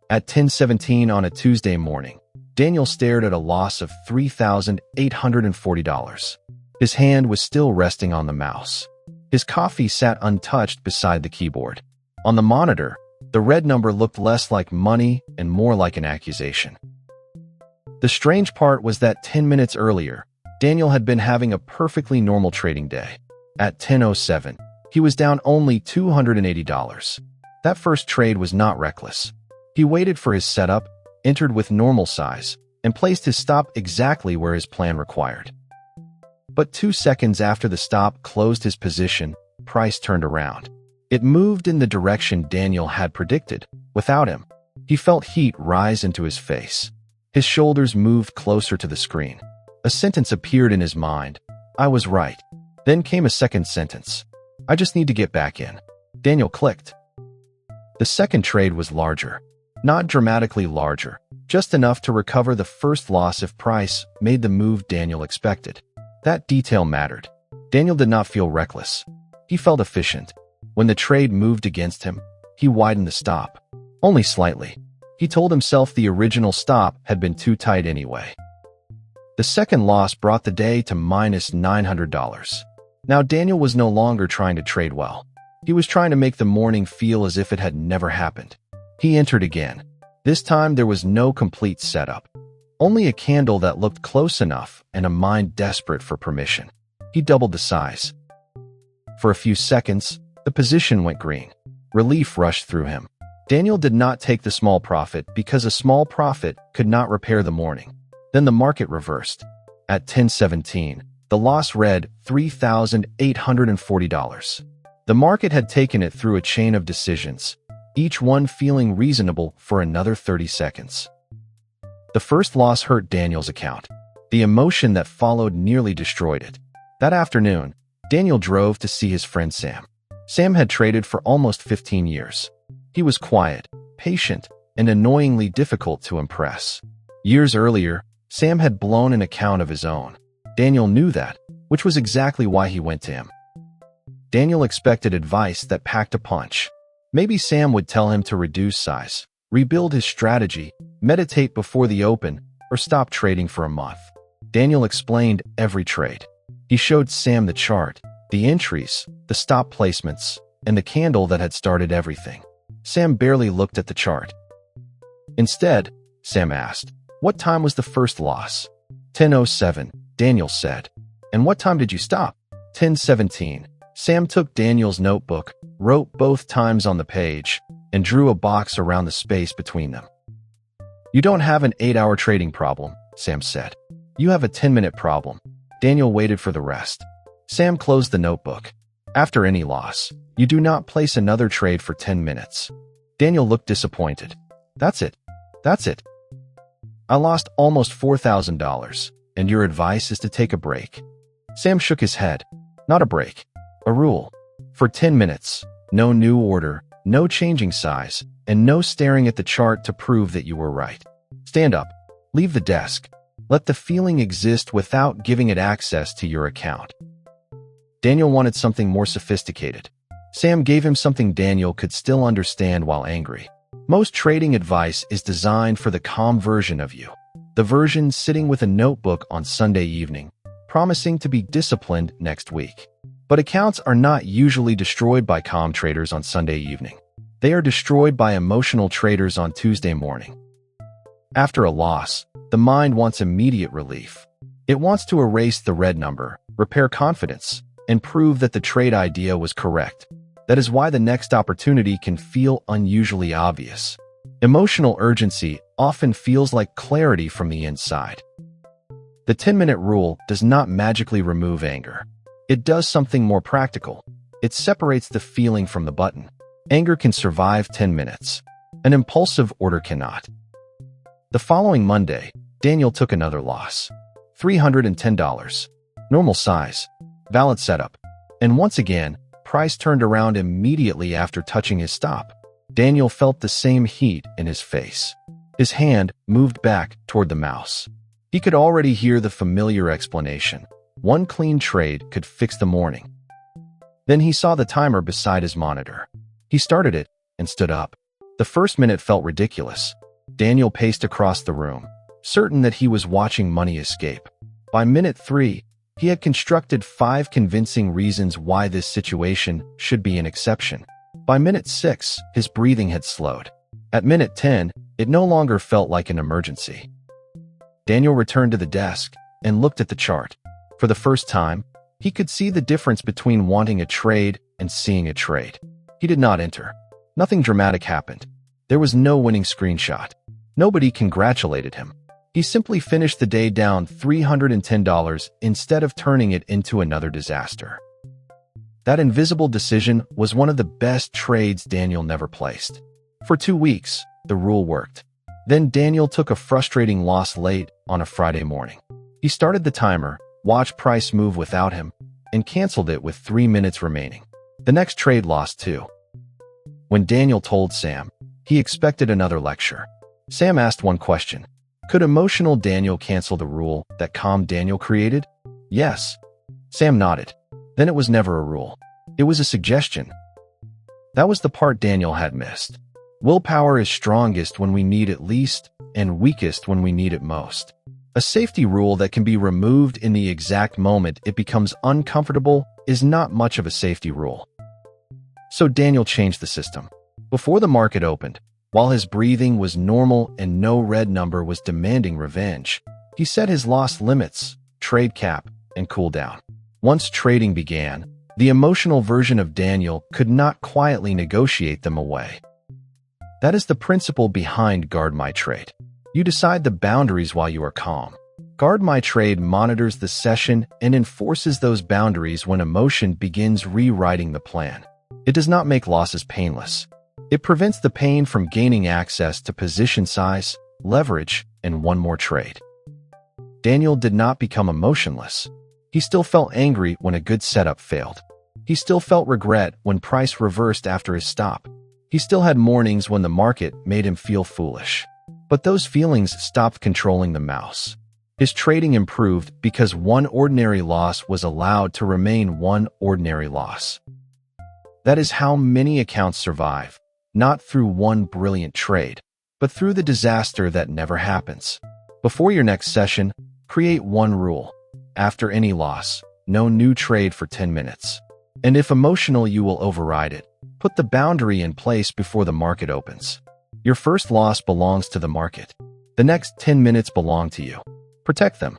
At 10:17 on a Tuesday morning, Daniel stared at a loss of $3,840. His hand was still resting on the mouse. His coffee sat untouched beside the keyboard. On the monitor, the red number looked less like money and more like an accusation. The strange part was that 10 minutes earlier, Daniel had been having a perfectly normal trading day. At 10:07, he was down only $280. That first trade was not reckless. He waited for his setup, entered with normal size, and placed his stop exactly where his plan required. But 2 seconds after the stop closed his position, price turned around. It moved in the direction Daniel had predicted. Without him, he felt heat rise into his face. His shoulders moved closer to the screen. A sentence appeared in his mind. I was right. Then came a second sentence. I just need to get back in. Daniel clicked. The second trade was larger. Not dramatically larger, just enough to recover the first loss if price made the move Daniel expected. That detail mattered. Daniel did not feel reckless. He felt efficient. When the trade moved against him, he widened the stop. Only slightly. He told himself the original stop had been too tight anyway. The second loss brought the day to minus $900. Now Daniel was no longer trying to trade well. He was trying to make the morning feel as if it had never happened. He entered again. This time there was no complete setup. Only a candle that looked close enough and a mind desperate for permission. He doubled the size. For a few seconds, the position went green. Relief rushed through him. Daniel did not take the small profit because a small profit could not repair the morning. Then the market reversed. At 10:17, the loss read $3,840. The market had taken it through a chain of decisions, each one feeling reasonable for another 30 seconds. The first loss hurt Daniel's account. The emotion that followed nearly destroyed it. That afternoon, Daniel drove to see his friend Sam. Sam had traded for almost 15 years. He was quiet, patient, and annoyingly difficult to impress. Years earlier, Sam had blown an account of his own. Daniel knew that, which was exactly why he went to him. Daniel expected advice that packed a punch. Maybe Sam would tell him to reduce size, rebuild his strategy, meditate before the open, or stop trading for a month. Daniel explained every trade. He showed Sam the chart, the entries, the stop placements, and the candle that had started everything. Sam barely looked at the chart. Instead, Sam asked, "What time was the first loss?" 10:07, Daniel said. "And what time did you stop?" 10:17. Sam took Daniel's notebook, wrote both times on the page, and drew a box around the space between them. "You don't have an 8-hour trading problem," Sam said. "You have a 10-minute problem." Daniel waited for the rest. Sam closed the notebook. "After any loss, you do not place another trade for 10 minutes. Daniel looked disappointed. That's it. I lost almost $4,000, and your advice is to take a break." Sam shook his head. "Not a break. A rule. For 10 minutes, no new order, no changing size, and no staring at the chart to prove that you were right. Stand up. Leave the desk. Let the feeling exist without giving it access to your account." Daniel wanted something more sophisticated. Sam gave him something Daniel could still understand while angry. Most trading advice is designed for the calm version of you. The version sitting with a notebook on Sunday evening, promising to be disciplined next week. But accounts are not usually destroyed by calm traders on Sunday evening. They are destroyed by emotional traders on Tuesday morning. After a loss, the mind wants immediate relief. It wants to erase the red number, repair confidence, and prove that the trade idea was correct. That is why the next opportunity can feel unusually obvious. Emotional urgency often feels like clarity from the inside. The 10-minute rule does not magically remove anger. It does something more practical. It separates the feeling from the button. Anger can survive 10 minutes. An impulsive order cannot. The following Monday, Daniel took another loss. $310. Normal size. Valid setup. And once again, price turned around immediately after touching his stop. Daniel felt the same heat in his face. His hand moved back toward the mouse. He could already hear the familiar explanation. One clean trade could fix the morning. Then he saw the timer beside his monitor. He started it and stood up. The first minute felt ridiculous. Daniel paced across the room, certain that he was watching money escape. By minute 3, he had constructed 5 convincing reasons why this situation should be an exception. By minute 6, his breathing had slowed. At minute 10, it no longer felt like an emergency. Daniel returned to the desk and looked at the chart. For the first time, he could see the difference between wanting a trade and seeing a trade. He did not enter. Nothing dramatic happened. There was no winning screenshot. Nobody congratulated him. He simply finished the day down $310 instead of turning it into another disaster. That invisible decision was one of the best trades Daniel never placed. For 2 weeks, the rule worked. Then Daniel took a frustrating loss late on a Friday morning. He started the timer, watched price move without him, and canceled it with 3 minutes remaining. The next trade lost too. When Daniel told Sam, he expected another lecture. Sam asked one question. Could emotional Daniel cancel the rule that calm Daniel created? Yes. Sam nodded. Then it was never a rule. It was a suggestion. That was the part Daniel had missed. Willpower is strongest when we need it least and weakest when we need it most. A safety rule that can be removed in the exact moment it becomes uncomfortable is not much of a safety rule. So Daniel changed the system. Before the market opened, while his breathing was normal and no red number was demanding revenge, he set his loss limits, trade cap, and cool down. Once trading began, the emotional version of Daniel could not quietly negotiate them away. That is the principle behind GuardMyTrade. You decide the boundaries while you are calm. GuardMyTrade monitors the session and enforces those boundaries when emotion begins rewriting the plan. It does not make losses painless. It prevents the pain from gaining access to position size, leverage, and one more trade. Daniel did not become emotionless. He still felt angry when a good setup failed. He still felt regret when price reversed after his stop. He still had mornings when the market made him feel foolish. But those feelings stopped controlling the mouse. His trading improved because one ordinary loss was allowed to remain one ordinary loss. That is how many accounts survive, not through one brilliant trade, but through the disaster that never happens. Before your next session, create one rule. After any loss, no new trade for 10 minutes. And if emotional, you will override it. Put the boundary in place before the market opens. Your first loss belongs to the market. The next 10 minutes belong to you. Protect them.